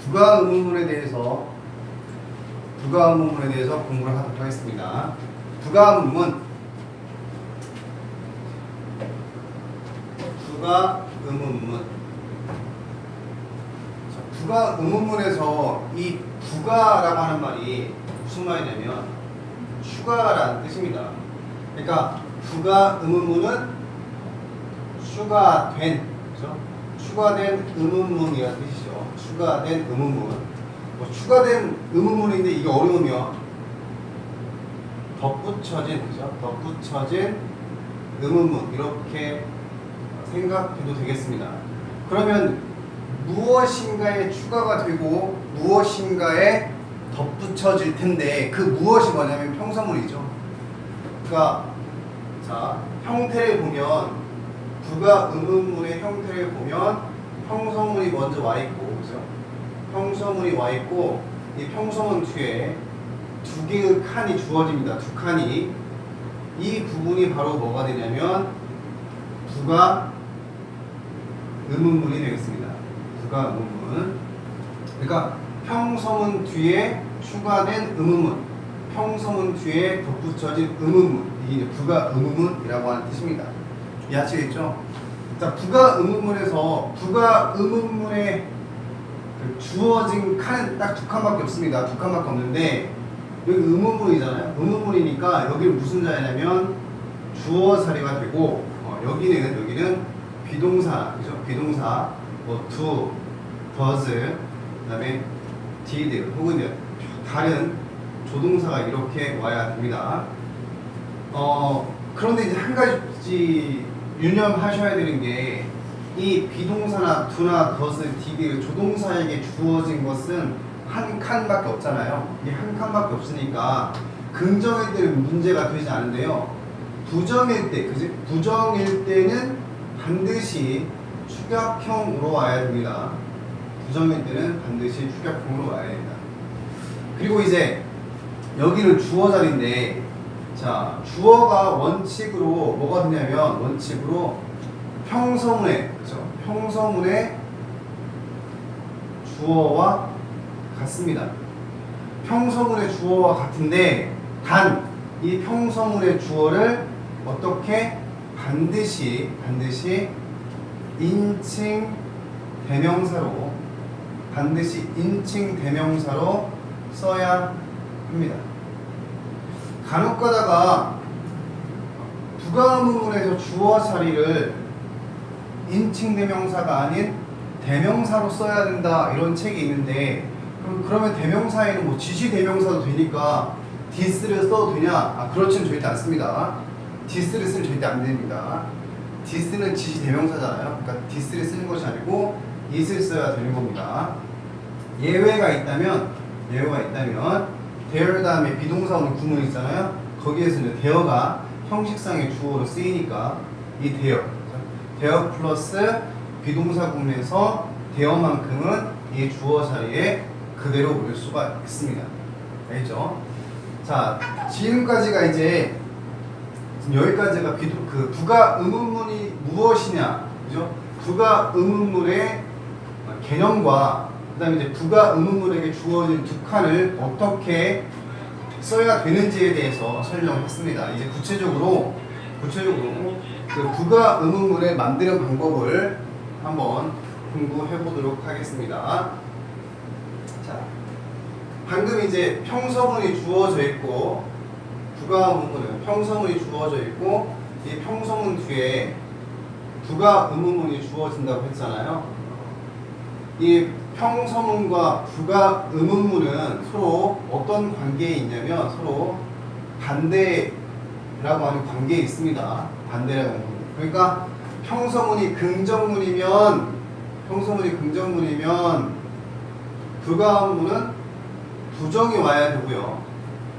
부가 의문문에 대해서 공부를 하도록 하겠습니다. 부가 의문문. 부가 의문문에서 이 부가라고 하는 말이 무슨 말이냐면 추가라는 뜻입니다. 그러니까 부가 의문문은 추가된, 그죠? 추가된 의문문이라는 뜻이죠. 추가된 의문문. 뭐 추가된 의문문인데 이게 어려우면 덧붙여진, 그죠? 덧붙여진 의문문 이렇게 생각해도 되겠습니다. 그러면 무엇인가에 추가가 되고 무엇인가에 덧붙여질 텐데 그 무엇이 뭐냐면 평서문이죠. 그러니까 자, 형태를 보면 부가 의문문의 형태를 보면 평서문이 먼저 와 있고, 그죠? 평서문이 와 있고 이 평서문 뒤에 두 개의 칸이 주어집니다. 두 칸이. 이 부분이 바로 뭐가 되냐면 부가 의문문이 되겠습니다. 부가 의문문. 그러니까 평서문 뒤에 추가된 의문문, 평서문 뒤에 덧붙여진 의문문, 이게 부가 의문문이라고 하는 뜻입니다. 이해하시겠죠? 자, 부가 의문문에서 부가 의문문에 그 주어진 칸은 딱 두 칸밖에 없습니다. 두 칸밖에 없는데 여기 의문문이잖아요. 의문문이니까 여기는 무슨 자냐면 주어 자리가 되고 여기는 비동사, 그죠? 비동사 뭐 do, does, 그다음에 did 혹은 다른 조동사가 이렇게 와야 됩니다. 그런데 이제 한 가지 유념하셔야 되는 게 이 비동사나 do나 does, did 조동사에게 주어진 것은 한 칸밖에 없잖아요. 이 한 칸밖에 없으니까 긍정일 때는 문제가 되지 않은데요. 부정일 때, 그지? 부정일 때는 반드시 축약형으로 와야 됩니다. 부정일 때는 반드시 축약형으로 와야 됩니다. 그리고 이제 여기는 주어 자리인데, 자, 주어가 원칙으로 뭐가 되냐면 원칙으로 평서문에, 그죠? 평서문에 주어와 같습니다. 평서문의 주어와 같은데 단 이 평서문의 주어를 어떻게 반드시 인칭 대명사로 써야 합니다. 간혹 가다가 부가 의문문에서 주어 자리를 인칭 대명사가 아닌 대명사로 써야 된다 이런 책이 있는데 그러면 대명사에는 뭐 지시 대명사도 되니까 this를 써도 되냐? 그렇지는 절대 않습니다. this를 쓰면 절대 안 됩니다. this는 지시 대명사잖아요. 그러니까 this를 쓰는 것이 아니고 it을 써야 되는 겁니다. 예외가 있다면 there 다음에 비동사 오는 구문 있잖아요. 거기에서는 there가 형식상의 주어로 쓰이니까 이 there 플러스 비동사 구문에서 there만큼은 이 주어 자리에 그대로 올 수가 있습니다. 알겠죠? 자, 지금까지가 이제 여기까지가 그 부가 의문문이 무엇이냐, 그죠? 부가 의문문의 개념과 그다음에 이제 부가 의문문에게 주어진 두 칸을 어떻게 써야 되는지에 대해서 설명했습니다. 이제 구체적으로 그 부가 의문문을 만드는 방법을 한번 공부해 보도록 하겠습니다. 자, 방금 이제 평서문이 주어져 있고 부가 의문문은 평서문이 주어져 있고 이 평서문 뒤에 부가 의문문이 주어진다고 했잖아요. 이 평서문과 부가 의문문은 서로 어떤 관계에 있냐면 서로 반대라고 하는 관계에 있습니다. 반대라고 하는 관계. 그러니까 평서문이 긍정문이면 부가 의문문은 부정이 와야 되고요.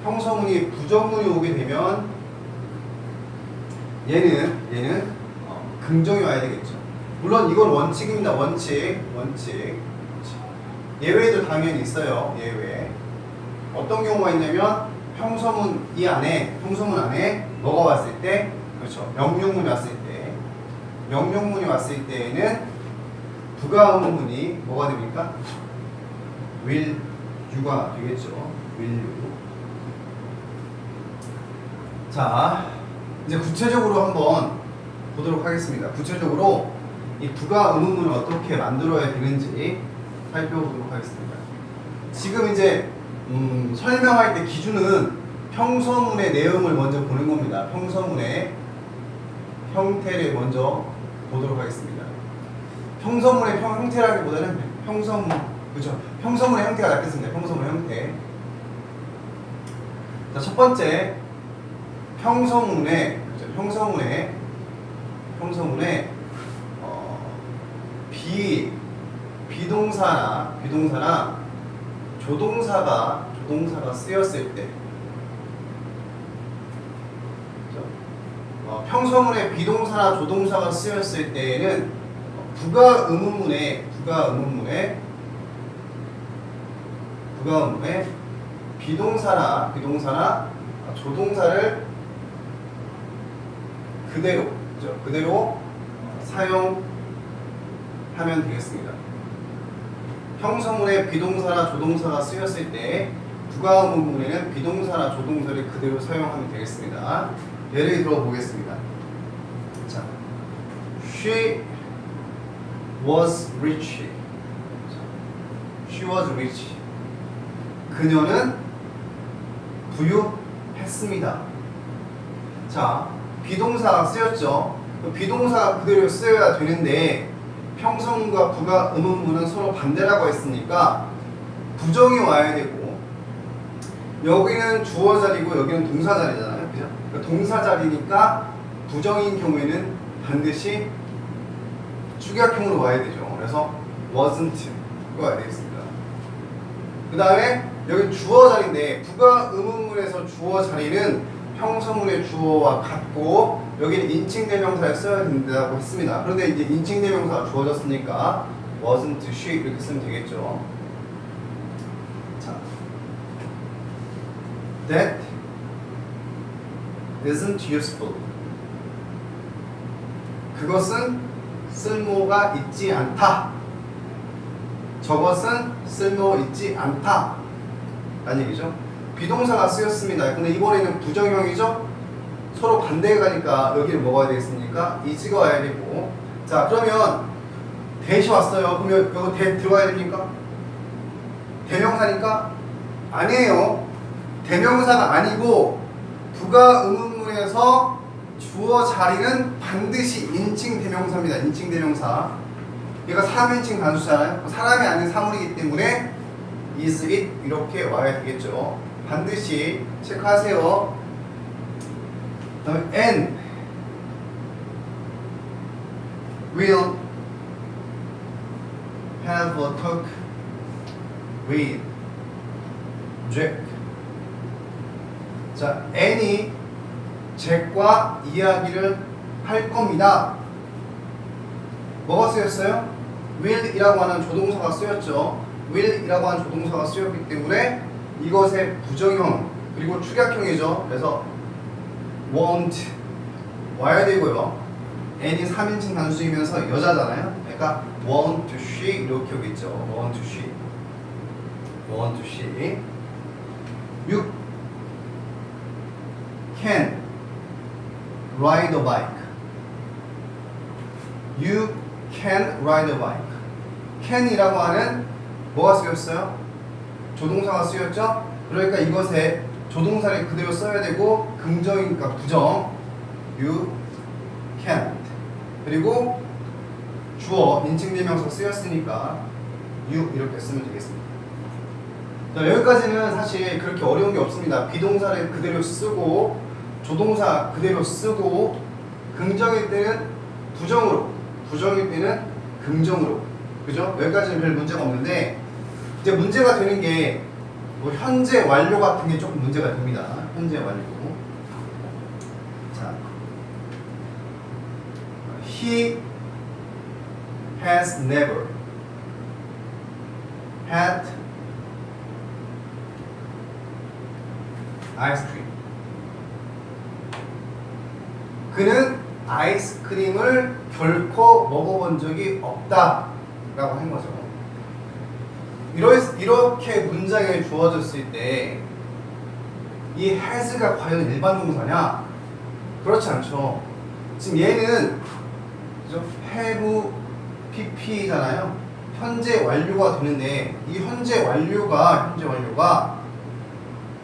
평서문이 부정문이 오게 되면 얘는 긍정이 와야 되겠죠. 물론 이건 원칙입니다. 원칙. 예외도 당연히 있어요. 예외. 어떤 경우가 있냐면 평서문 안에 뭐가 왔을 때, 그렇죠. 명령문이 왔을 때에는 부가 의문문이 뭐가 됩니까? will you가 되겠죠. will you. 자, 이제 구체적으로 한번 보도록 하겠습니다. 구체적으로 이 부가 의문문을 어떻게 만들어야 되는지 살펴보도록 하겠습니다. 지금 이제 설명할 때 기준은 평서문의 내용을 먼저 보는 겁니다. 평서문의 형태를 먼저 보도록 하겠습니다. 평서문의 형태라기보다는 평서문, 그렇죠? 평서문의 형태가 낫겠습니다. 평서문의 형태. 자, 첫 번째 평서문의, 그렇죠? 평서문의 비동사나 조동사가 쓰였을 때, 평서문에 비동사나 조동사가 쓰였을 때에는 부가 의문문에 비동사나 조동사를 그대로 사용하면 되겠습니다. 평서문에 비동사나 조동사가 쓰였을 때 부가 의문문에는 비동사나 조동사를 그대로 사용하면 되겠습니다. 예를 들어 보겠습니다. 자, she was rich. She was rich. 그녀는 부유했습니다. 자, 비동사가 쓰였죠. 비동사가 그대로 쓰여야 되는데 평서문과 부가 의문문은 서로 반대라고 했으니까 부정이 와야 되고, 여기는 주어 자리고 여기는 동사 자리잖아요. 그죠? 그러니까 동사 자리니까 부정인 경우에는 반드시 축약형으로 와야 되죠. 그래서 wasn't 와야 되겠습니다. 그 다음에 여기 주어 자리인데 부가 의문문에서 주어 자리는 평서문의 주어와 같고 여기는 인칭대명사를 써야 된다고 했습니다. 그런데 이제 인칭대명사가 주어졌으니까 wasn't she 이렇게 쓰면 되겠죠. 자, that isn't useful. 그것은 쓸모가 있지 않다. 저것은 쓸모 있지 않다. 라는 얘기죠. 비동사가 쓰였습니다. 근데 이번에는 부정형이죠. 서로 반대가 가니까 여기를 먹어야 되겠습니까? is가 와야 되고. 자, 그러면 대시 왔어요. 그러면 이거 대 들어가야 됩니까? 대명사니까? 아니에요. 대명사가 아니고 부가 의문문에서 주어 자리는 반드시 인칭 대명사입니다. 인칭 대명사. 얘가 3인칭 단수잖아요. 사람이 아닌 사물이기 때문에 is it 이렇게 와야 되겠죠. 반드시 체크하세요. and will have a talk with Jack. 자, N이 잭과 이야기를 할 겁니다. 뭐가 쓰였어요? will이라고 하는 조동사가 쓰였죠. will이라고 하는 조동사가 쓰였기 때문에 이것의 부정형 그리고 축약형이죠. 그래서 won't 와야 되고요. N이 3인칭 단수이면서 여자잖아요. 그러니까 won't she 이렇게 오겠죠. won't she. You can ride a bike. You can ride a bike. can이라고 하는 뭐가 쓰였어요? 조동사가 쓰였죠? 그러니까 이것에 조동사를 그대로 써야 되고 긍정이니까 부정 you can't. 그리고 주어 인칭대명사 쓰였으니까 you 이렇게 쓰면 되겠습니다. 자, 여기까지는 사실 그렇게 어려운 게 없습니다. 비동사를 그대로 쓰고 조동사 그대로 쓰고 긍정일 때는 부정으로, 부정일 때는 긍정으로. 그죠? 여기까지는 별 문제가 없는데 이제 문제가 되는 게 뭐 현재 완료 같은 게 조금 문제가 됩니다. 현재 완료. 자, he has never had ice cream. 그는 아이스크림을 결코 먹어본 적이 없다 라고 한 거죠. 이랬을 이렇게 문장에 주어졌을 때 이 has가 과연 일반 동사냐? 그렇지 않죠. 지금 얘는 그죠? have pp잖아요. 현재 완료가 되는데 이 현재 완료가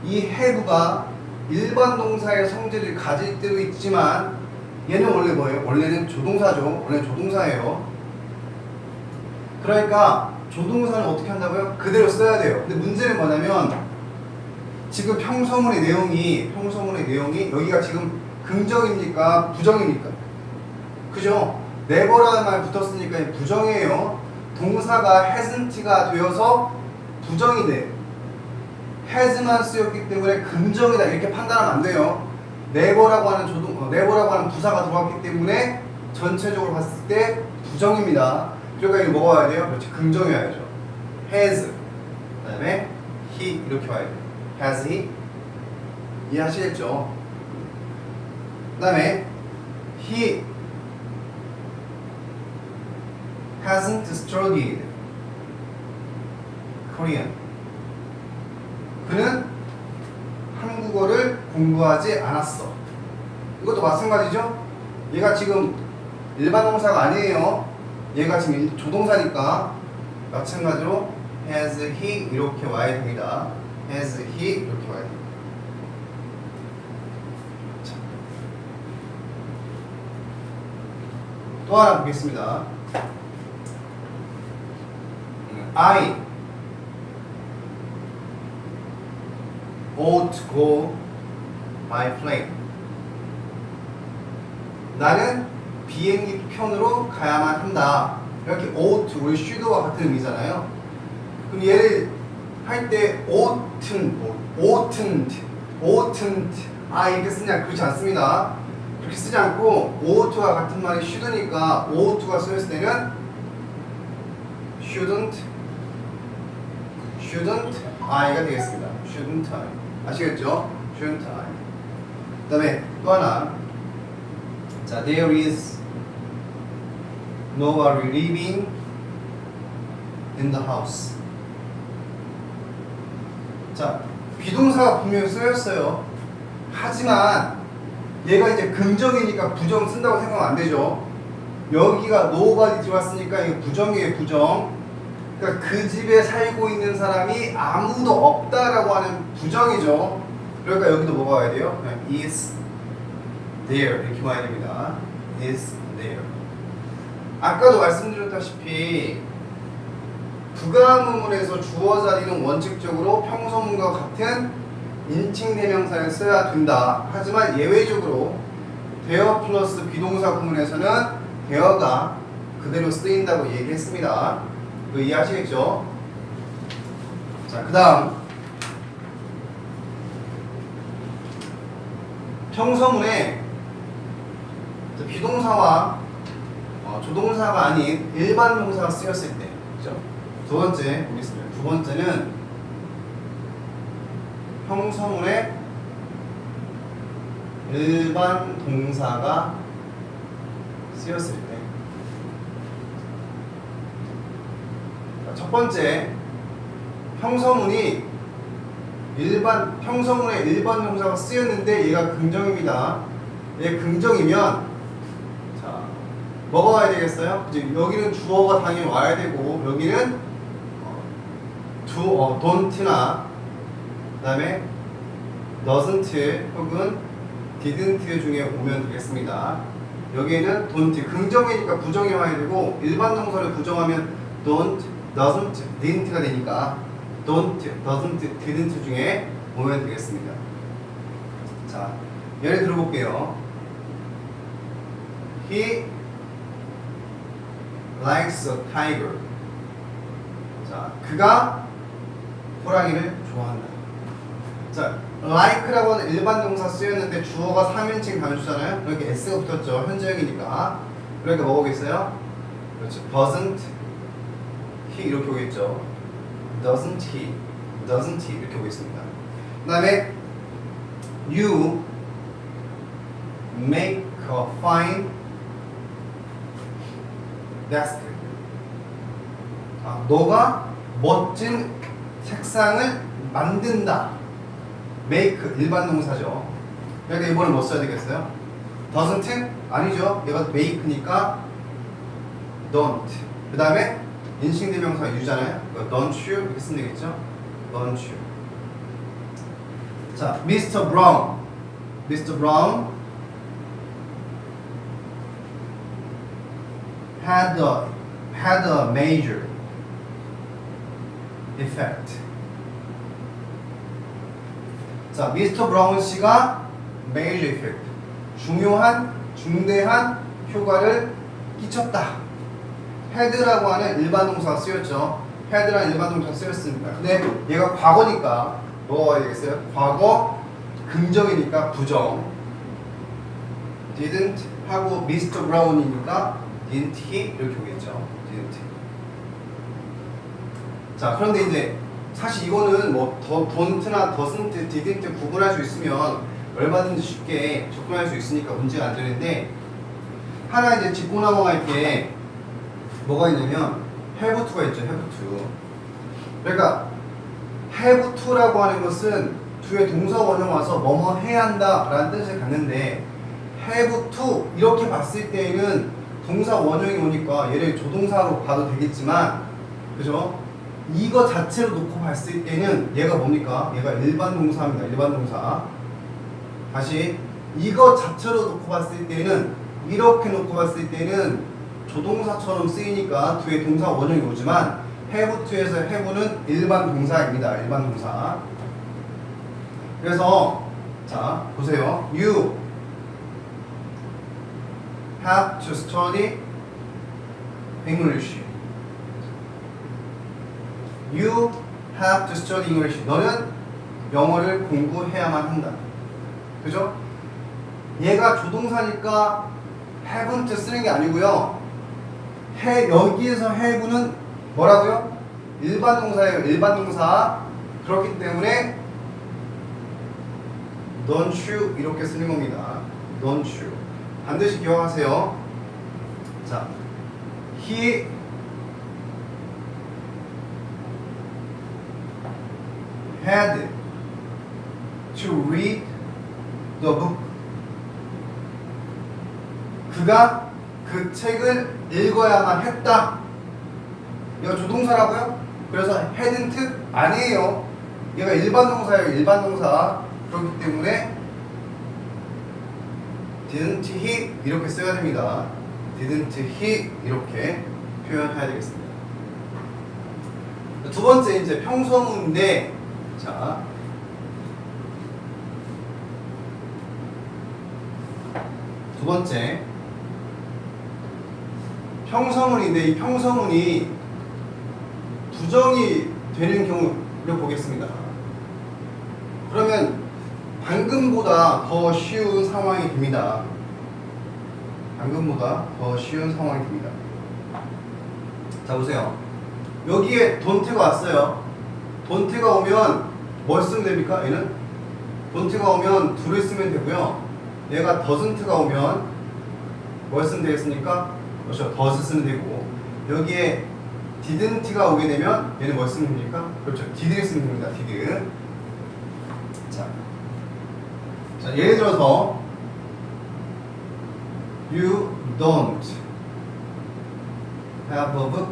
이 have가 일반 동사의 성질을 가질 때도 있지만 얘는 원래 뭐예요? 원래는 조동사죠. 원래 조동사예요. 그러니까 조동사는 어떻게 한다고요? 그대로 써야 돼요. 근데 문제는 뭐냐면 지금 평서문의 내용이 여기가 지금 긍정입니까? 부정입니까? 그죠? never라는 말 붙었으니까 부정이에요. 동사가 hasn't가 되어서 부정이 돼. has만 쓰였기 때문에 긍정이다 이렇게 판단하면 안 돼요. never라고 하는 부사가 들어갔기 때문에 전체적으로 봤을 때 부정입니다. 그러니까 이거 뭐가 와야 돼요? 그렇지, 긍정이 와야죠. has 그 다음에 he 이렇게 와야 돼요. has he 이해하시겠죠? 그 다음에 he hasn't studied Korean. 그는 한국어를 공부하지 않았어. 이것도 마찬가지죠? 얘가 지금 일반 동사가 아니에요. 얘가 지금 조동사니까 마찬가지로 has he 이렇게 와야 됩니다. has he 이렇게 와야 됩니다. 자. 또 하나 보겠습니다. I ought to go by plane. 나는 비행기 편으로 가야만 한다. 이렇게 ought, 우리 should와 같은 의미잖아요. 그럼 얘를 할 때 oughtn't 이렇게 쓰냐? 그렇지 않습니다. 그렇게 쓰지 않고 ought와 같은 말이 should니까 ought가 쓰였을 때는 shouldn't I가 되겠습니다. shouldn't I. 아시겠죠? shouldn't I. 그 다음에 또 하나. 자, there is nobody living in the house. 자, 비동사가 분명히 쓰였어요. 하지만 얘가 이제 긍정이니까 부정 쓴다고 생각하면 안 되죠. 여기가 nobody 들어왔으니까 이게 부정이에요, 부정. 그러니까 그 집에 살고 있는 사람이 아무도 없다라고 하는 부정이죠. 그러니까 여기도 뭐가 와야 돼요? is there 이렇게 와야 됩니다. is there. 아까도 말씀드렸다시피 부가문문에서 주어 자리는 원칙적으로 평서문과 같은 인칭 대명사를 써야 된다. 하지만 예외적으로 there 플러스 비동사 구문에서는 there가 그대로 쓰인다고 얘기했습니다. 이거 이해하시겠죠? 자, 그 다음 평서문에 비동사와 조동사가 아닌 일반 동사가 쓰였을 때, 그죠? 두 번째 보겠습니다. 두 번째는 평서문에 일반 동사가 쓰였을 때. 첫 번째, 평서문에 일반 동사가 쓰였는데 얘가 긍정입니다. 얘 긍정이면 자, 뭐가 와야 되겠어요? 이제 여기는 주어가 당연히 와야 되고 여기는 don't나 그다음에 doesn't 혹은 didn't 중에 오면 되겠습니다. 여기에는 don't 긍정이니까 부정이 와야 되고 일반 동사를 부정하면 don't, doesn't, didn't가 되니까 don't, doesn't, didn't 중에 오면 되겠습니다. 자, 예를 들어볼게요. He likes a tiger. 자, 그가 호랑이를 좋아한다. 자, like라고 하는 일반 동사 쓰였는데 주어가 3인칭 단수잖아요. 이렇게 s가 붙었죠. 현재형이니까. 그러니까 뭐 오겠어요? 그렇죠. doesn't he 이렇게 오겠죠. doesn't he 이렇게 오겠습니다. 그 다음에 you make a fine desk. 너가 멋진 책상을 만든다. make 일반 동사죠. 그러니까 이번에 뭐 써야 되겠어요? doesn't? 아니죠. 얘가 make니까 don't. 그 다음에 인칭대명사 you잖아요. don't you 이렇게 쓰면 되겠죠. don't you. 자, Mr. Brown. Mr. Brown had a major effect. 자, 미스터 브라운 씨가 major effect, 중대한 효과를 끼쳤다. had라고 하는 일반 동사가 쓰였죠. had라는 일반 동사가 쓰였습니다. 근데 얘가 과거니까 뭐가 되겠어요? 과거 긍정이니까 부정. didn't 하고 미스터 브라운이니까 didn't he 이렇게 오겠죠. didn't. 자, 그런데 이제 사실 이거는 뭐 don't나 doesn't, didn't 구분할 수 있으면 얼마든지 쉽게 접근할 수 있으니까 문제가 안 되는데, 하나 이제 짚고 넘어갈 게 뭐가 있냐면 have to가 있죠. have to. 그러니까 have to라고 하는 것은 뒤에 동사 원형 와서 뭐뭐 해야 한다 라는 뜻을 갖는데, have to 이렇게 봤을 때에는 동사 원형이 오니까 얘를 조동사로 봐도 되겠지만, 그죠? 이거 자체로 놓고 봤을 때는 얘가 뭡니까? 얘가 일반 동사입니다. 일반 동사. 다시 이거 자체로 놓고 봤을 때는, 이렇게 놓고 봤을 때는 조동사처럼 쓰이니까 뒤에 동사 원형이 오지만 have to에서 have는 일반 동사입니다. 일반 동사. 그래서 자, 보세요. You have to study English. You have to study English. 너는 영어를 공부해야만 한다. 그죠? 얘가 조동사니까 haven't 쓰는 게 아니고요. 여기에서 have는 뭐라고요? 일반 동사예요. 일반 동사. 그렇기 때문에 don't you 이렇게 쓰는 겁니다. don't you. 반드시 기억하세요. 자, he had to read the book. 그가 그 책을 읽어야만 했다. 얘가 조동사라고요? 그래서 hadn't? 아니에요. 얘가 일반 동사예요. 일반 동사. 그렇기 때문에 didn't he 이렇게 써야 됩니다. didn't he 이렇게 표현해야 되겠습니다. 두 번째 이제 평서문인데, 자, 두 번째 평서문인데, 이 평서문이 부정이 되는 경우를 보겠습니다. 그러면 방금보다 더 쉬운 상황이 됩니다. 방금보다 더 쉬운 상황이 됩니다. 자, 보세요. 여기에 don't가 왔어요. don't가 오면 뭘 쓰면 됩니까? 얘는 don't가 오면 do를 쓰면 되고요. 얘가 doesn't가 오면 뭘 쓰면 되겠습니까? 그렇죠. does 쓰면 되고, 여기에 didn't가 오게 되면 얘는 뭘 쓰면 됩니까? 그렇죠. did를 쓰면 됩니다. did. 자, 예를 들어서 You don't have a book.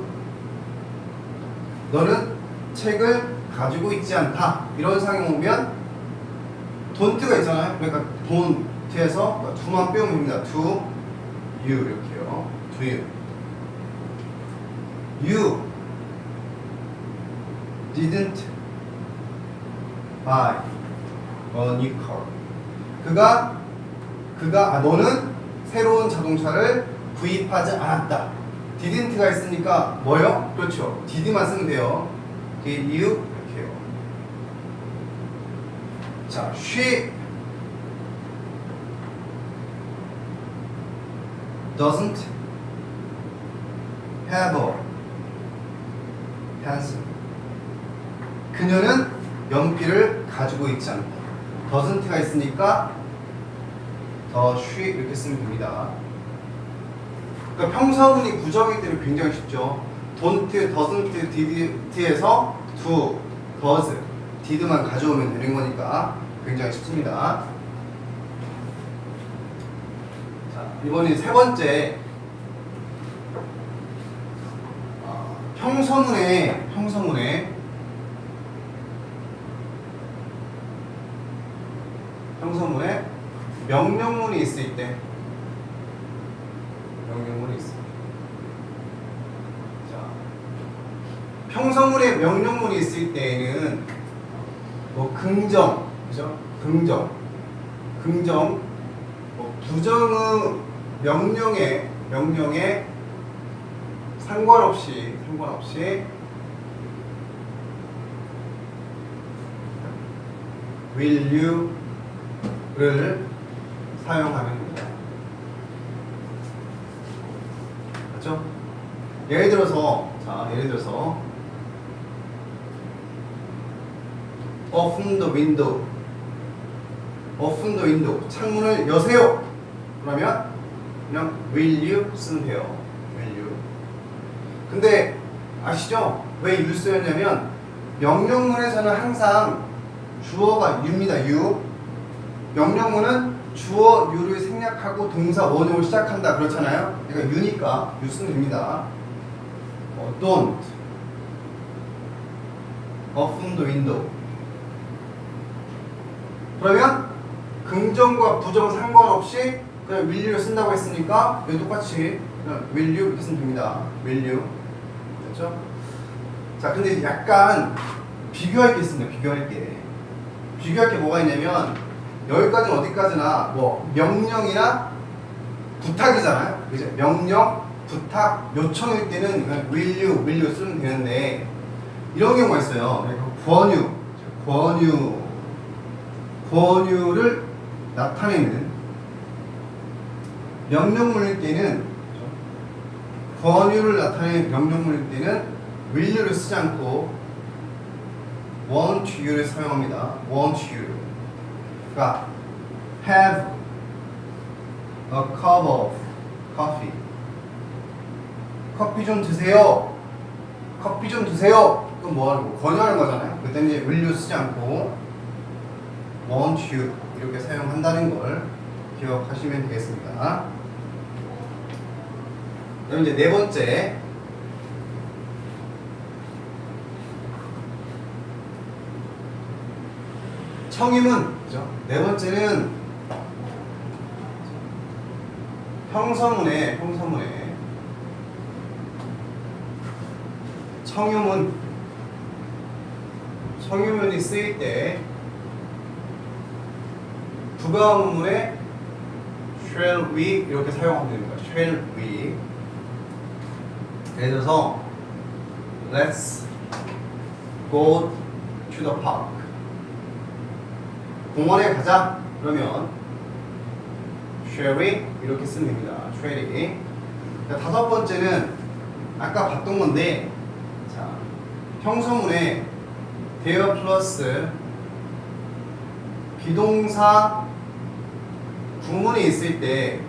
너는 책을 가지고 있지 않다. 이런 상황이 오면 don't가 있잖아요. 그러니까 don't에서 to만 빼면 됩니다. to you 이렇게요. to you. You didn't buy a new car. 너는 새로운 자동차를 구입하지 않았다. didn't가 있으니까 뭐요? 그렇죠. did만 쓰면 돼요. did you 이렇게요. 자, she doesn't have a pencil. 그녀는 연필을 가지고 있지 않다. doesn't가 있으니까 더 she 이렇게 쓰면 됩니다. 그러니까 평서문이 부정이기 때문에 굉장히 쉽죠. don't, doesn't, did에서 to, does, did만 가져오면 되는 거니까 굉장히 쉽습니다. 자, 이번엔 세 번째. 형성문에 명령문이 있을 때, 형성문에 명령문이 있을 때에는 뭐 긍정, 그죠? 긍정, 뭐 부정의 명령에 상관없이 will you를 사용하면 됩니다. 맞죠? 예를 들어서 open the window, 창문을 여세요. 그러면 그냥 will you 쓰면 돼요. will you. 근데 아시죠? 왜 you 쓰였냐면 명령문에서는 항상 주어가 you입니다. you. 명령문은 주어 you를 생략하고 동사 원형을 시작한다 그렇잖아요. 그러니까 you니까 you 쓰면 됩니다. don't open the window. 그러면 긍정과 부정 상관없이 그냥 will you를 쓴다고 했으니까 여기 똑같이 그냥 will you 이렇게 쓰면 됩니다. will you. 그렇죠? 자, 근데 약간 비교할 게 있습니다. 비교할 게 뭐가 있냐면 여기까지는 어디까지나 뭐 명령이나 부탁이잖아요. 그죠? 명령, 부탁, 요청일 때는 그냥 will you 쓰면 되는데 이런 경우가 있어요. 권유를 나타내는 명령문일 때는 권유를 나타내는 명령문일 때는 will you를 쓰지 않고 want you를 사용합니다. want you. 그러니까 have a cup of coffee. 커피 좀 드세요. 그럼 뭐 하는 거? 권유하는 거잖아요. 그때 이제 will you 쓰지 않고 want you 이렇게 사용한다는 걸 기억하시면 되겠습니다. 그럼 이제 네 번째. 청임은, 그죠? 네 번째는 형성문에 청유문이 쓰일 때 부가문에 shall we 이렇게 사용하면 됩니다. shall we. 예를 들어서 let's go to the park. 공원에 가자. 그러면 shall we 이렇게 쓰면 됩니다. shall we. 자, 다섯 번째는 아까 봤던 건데, 자, 형성문에 there 플러스 비동사 구문이 있을 때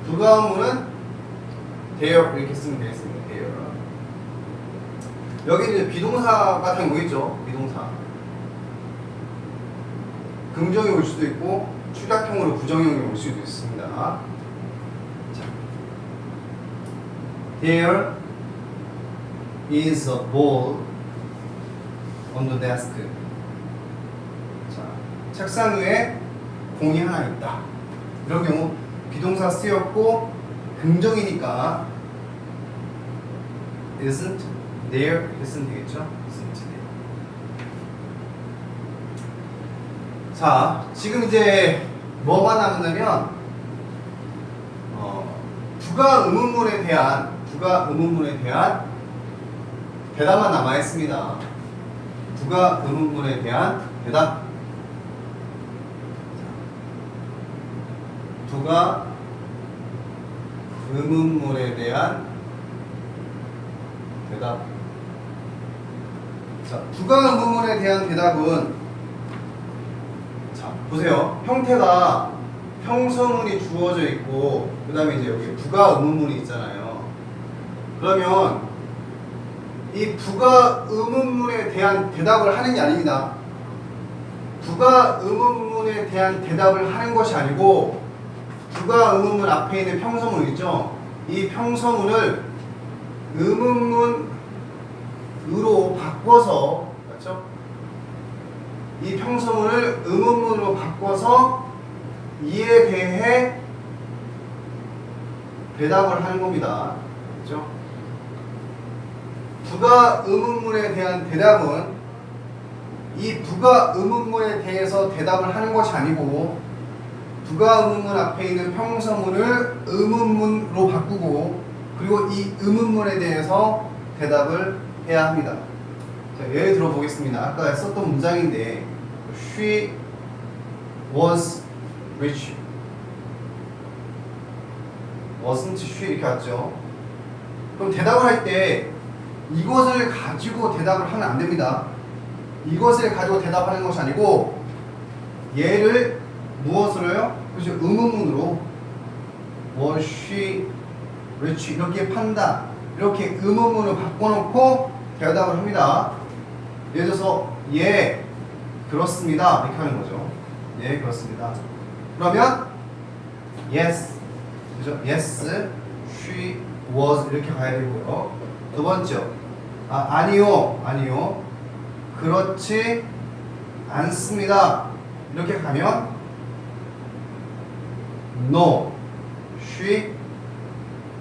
부가문은 there 이렇게 쓰면 되겠습니다. there. 여기 이제 비동사 같은 거 있죠? 비동사. 긍정이 올 수도 있고 추격형으로 부정형이 올 수도 있습니다. 자, there is a ball on the desk. 자, 책상 위에 공이 하나 있다. 이런 경우 비동사 쓰였고 긍정이니까 isn't there 했으면 되겠죠? isn't there. 자, 지금 이제 뭐가 남았냐면 부가 의문문에 대한 대답만 남아 있습니다. 부가 의문문에 대한 대답. 부가 의문문에 대한 대답. 자, 부가 의문문에 대한 대답은, 자, 보세요. 형태가 형성문이 주어져 있고, 그 다음에 이제 여기 부가 의문문이 있잖아요. 그러면 이 부가 의문문에 대한 대답을 하는 게 아닙니다. 부가 의문문에 대한 대답을 하는 것이 아니고 부가 의문문 앞에 있는 평서문 있죠? 이 평서문을 의문문으로 바꿔서, 맞죠? 이 평서문을 의문문으로 바꿔서 이에 대해 대답을 하는 겁니다. 그렇죠? 부가 의문문에 대한 대답은 이 부가 의문문에 대해서 대답을 하는 것이 아니고 부가 의문문 앞에 있는 평서문을 의문문으로 바꾸고 그리고 이 의문문에 대해서 대답을 해야 합니다. 자, 예를 들어 보겠습니다. 아까 썼던 문장인데 She was rich. wasn't she 이렇게 왔죠. 그럼 대답을 할 때 이것을 가지고 대답을 하면 안 됩니다. 이것을 가지고 대답하는 것이 아니고 얘를 무엇으로요? 그렇죠. 의문문으로 was she rich 이렇게 판다. 이렇게 의문문을 바꿔놓고 대답을 합니다. 예를 들어서 예 그렇습니다 이렇게 하는 거죠. 예 그렇습니다. 그러면 yes 그죠? yes she was 이렇게 가야 되고요. 두 번째 아니요 그렇지 않습니다 이렇게 가면 no she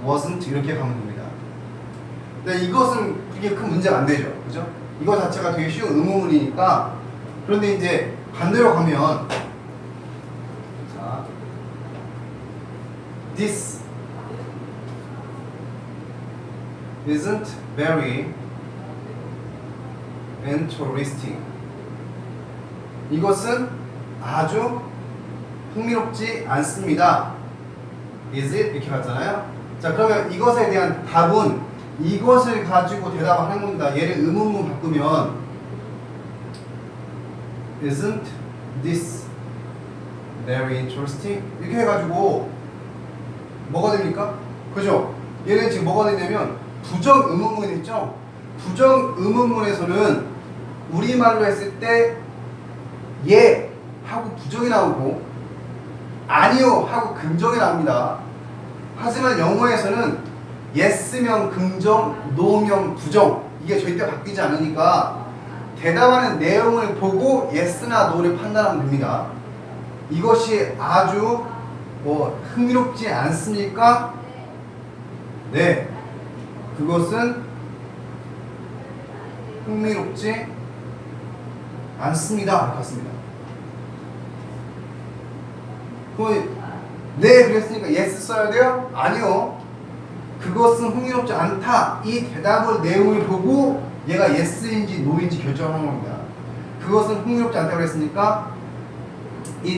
wasn't 이렇게 가면 됩니다. 근데 이것은 그렇게 큰 문제가 안 되죠. 그죠? 이거 자체가 되게 쉬운 의문문이니까. 그런데 이제 반대로 가면 자, this isn't very interesting. 이것은 아주 흥미롭지 않습니다. Is it? 이렇게 갔잖아요. 자, 그러면 이것에 대한 답은 이것을 가지고 대답을 하는 겁니다. 얘를 의문문 바꾸면 Isn't this very interesting? 이렇게 해가지고 뭐가 됩니까? 그죠? 얘는 지금 뭐가 되냐면 부정 의문문이 있죠? 부정 의문문에서는 우리말로 했을 때 예 하고 부정이 나오고 아니요 하고 긍정이 나옵니다. 하지만 영어에서는 yes면 긍정, no면 부정 이게 절대 바뀌지 않으니까 대답하는 내용을 보고 yes나 no를 판단하면 됩니다. 이것이 아주 흥미롭지 않습니까? 네, 그것은 흥미롭지 않습니다. 같습니다. 네, 그랬으니까 yes 써야 돼요? 아니요. 그것은 흥미롭지 않다. 이 대답을 내용을 보고 얘가 yes인지 no인지 결정하는 겁니다. 그것은 흥미롭지 않다고 그랬으니까 이